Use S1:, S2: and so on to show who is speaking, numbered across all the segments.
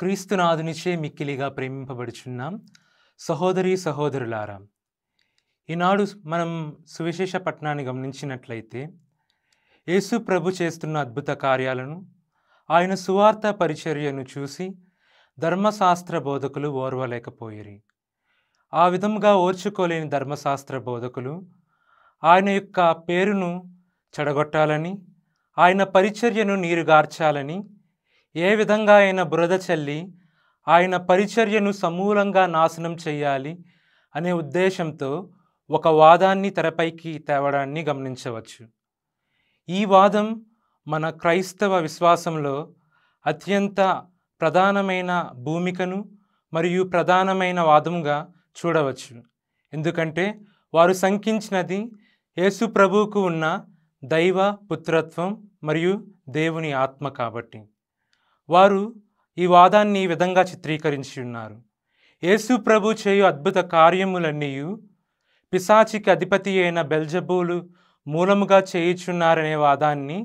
S1: క్రీస్తునాథునిచే మిక్కిలిగా ప్రేమింపబడుచున్నాం. సహోదరి సహోదరులారా, ఈనాడు మనం సువిశేష పట్టణాన్ని గమనించినట్లయితే యేసు ప్రభు చేస్తున్న అద్భుత కార్యాలను, ఆయన సువార్త పరిచర్యను చూసి ధర్మశాస్త్ర బోధకులు ఓర్వలేకపోయిరి. ఆ విధంగా ఓర్చుకోలేని ధర్మశాస్త్ర బోధకులు ఆయన యొక్క పేరును చెడగొట్టాలని, ఆయన పరిచర్యను నీరుగార్చాలని, ఏ విధంగా ఆయన బురద చల్లి ఆయన పరిచర్యను సమూలంగా నాశనం చేయాలి అనే ఉద్దేశంతో ఒక వాదాన్ని తెరపైకి తేవడాన్ని గమనించవచ్చు. ఈ వాదం మన క్రైస్తవ విశ్వాసంలో అత్యంత ప్రధానమైన భూమికను మరియు ప్రధానమైన వాదముగా చూడవచ్చు. ఎందుకంటే వారు శంకించినది యేసు ప్రభువుకు ఉన్న దైవ పుత్రత్వం మరియు దేవుని ఆత్మ కాబట్టి. వారు ఈ వాదాన్ని ఈ విధంగా చిత్రీకరించి ఉన్నారు. యేసు ప్రభు చేయు అద్భుత కార్యములన్నీ పిశాచికి అధిపతి అయిన బెల్జబూలు మూలముగా చేయుచున్నారనే వాదాన్ని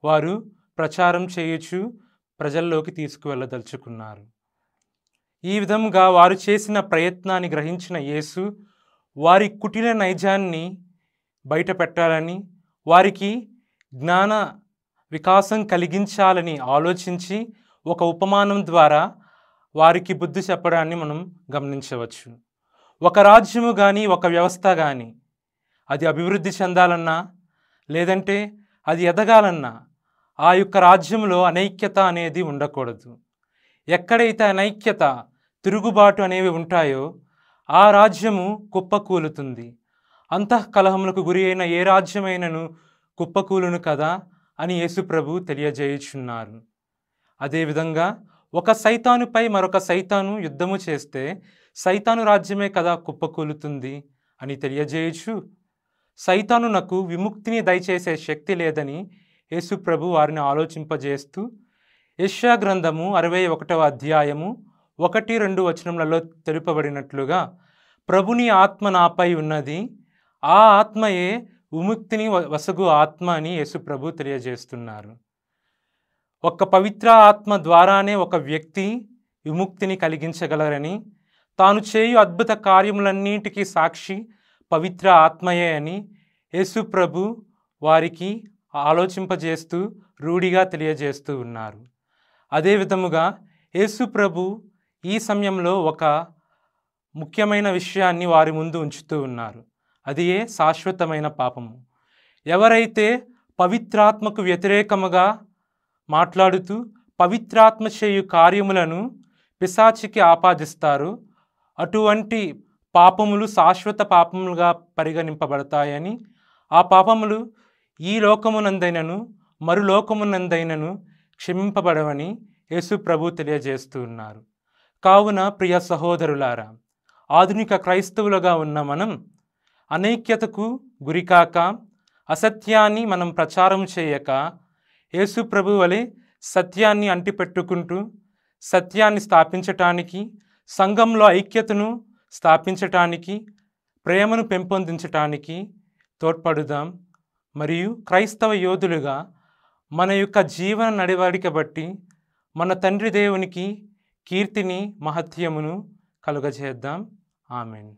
S1: వారు ప్రచారం చేయుచు ప్రజల్లోకి తీసుకువెళ్ళదలుచుకున్నారు. ఈ విధంగా వారు చేసిన ప్రయత్నాన్ని గ్రహించిన యేసు వారి కుటిల నైజాన్ని బయట పెట్టాలని, వారికి జ్ఞాన వికాసం కలిగించాలని ఆలోచించి ఒక ఉపమానం ద్వారా వారికి బుద్ధి చెప్పడాన్ని మనం గమనించవచ్చు. ఒక రాజ్యము కానీ, ఒక వ్యవస్థ కానీ అది అభివృద్ధి చెందాలన్నా, లేదంటే అది ఎదగాలన్నా ఆ యొక్క రాజ్యంలో అనైక్యత అనేది ఉండకూడదు. ఎక్కడైతే అనైక్యత, తిరుగుబాటు అనేవి ఉంటాయో ఆ రాజ్యము కుప్పకూలుతుంది. అంతఃకలహములకు గురి అయిన ఏ రాజ్యమైనను కుప్పకూలును కదా అని యేసు ప్రభు తెలియజేయుచున్నారు. అదేవిధంగా ఒక సైతానుపై మరొక సైతాను యుద్ధము చేస్తే సైతాను రాజ్యమే కదా కుప్పకూలుతుంది అని తెలియజేయచ్చు. సైతానునకు విముక్తిని దయచేసే శక్తి లేదని యేసు ప్రభు వారిని ఆలోచింపజేస్తూ యెషయా గ్రంథము 61వ అధ్యాయము 1-2 వచనములలో తెలుపబడినట్లుగా ప్రభుని ఆత్మ నాపై ఉన్నది, ఆ ఆత్మయే విముక్తిని వసగు ఆత్మ అని యేసు ప్రభు తెలియజేస్తున్నారు. ఒక పవిత్ర ఆత్మ ద్వారానే ఒక వ్యక్తి విముక్తిని కలిగించగలరని, తాను చేయు అద్భుత కార్యములన్నింటికీ సాక్షి పవిత్ర ఆత్మయే అని యేసు ప్రభు వారికి ఆలోచింపజేస్తూ రూఢిగా తెలియజేస్తూ ఉన్నారు. అదే విధముగా యేసు ప్రభు ఈ సమయంలో ఒక ముఖ్యమైన విషయాన్ని వారి ముందు ఉంచుతూ ఉన్నారు. అది శాశ్వతమైన పాపము. ఎవరైతే పవిత్రాత్మకు వ్యతిరేకముగా మాట్లాడుతూ పవిత్రాత్మ చేయు కార్యములను పిశాచికి ఆపాదిస్తారు, అటువంటి పాపములు శాశ్వత పాపములుగా పరిగణింపబడతాయని, ఆ పాపములు ఈ లోకమునందైనను మరులోకమునందైనను క్షమింపబడవని యేసు ప్రభు తెలియజేస్తూ ఉన్నారు. కావున ప్రియ సహోదరులారా, ఆధునిక క్రైస్తవులుగా ఉన్న మనం అనైక్యతకు గురికాక, అసత్యాన్ని మనం ప్రచారం చేయక, యేసు ప్రభు వలె సత్యాన్ని అంటిపెట్టుకుంటూ సత్యాన్ని స్థాపించటానికి, సంఘంలో ఐక్యతను స్థాపించటానికి, ప్రేమను పెంపొందించటానికి తోడ్పడుదాం. మరియు క్రైస్తవ యోధులుగా మన యొక్క జీవన నడవడిక బట్టి మన తండ్రి దేవునికి కీర్తిని, మహత్యమును కలుగజేద్దాం. ఆమేన్.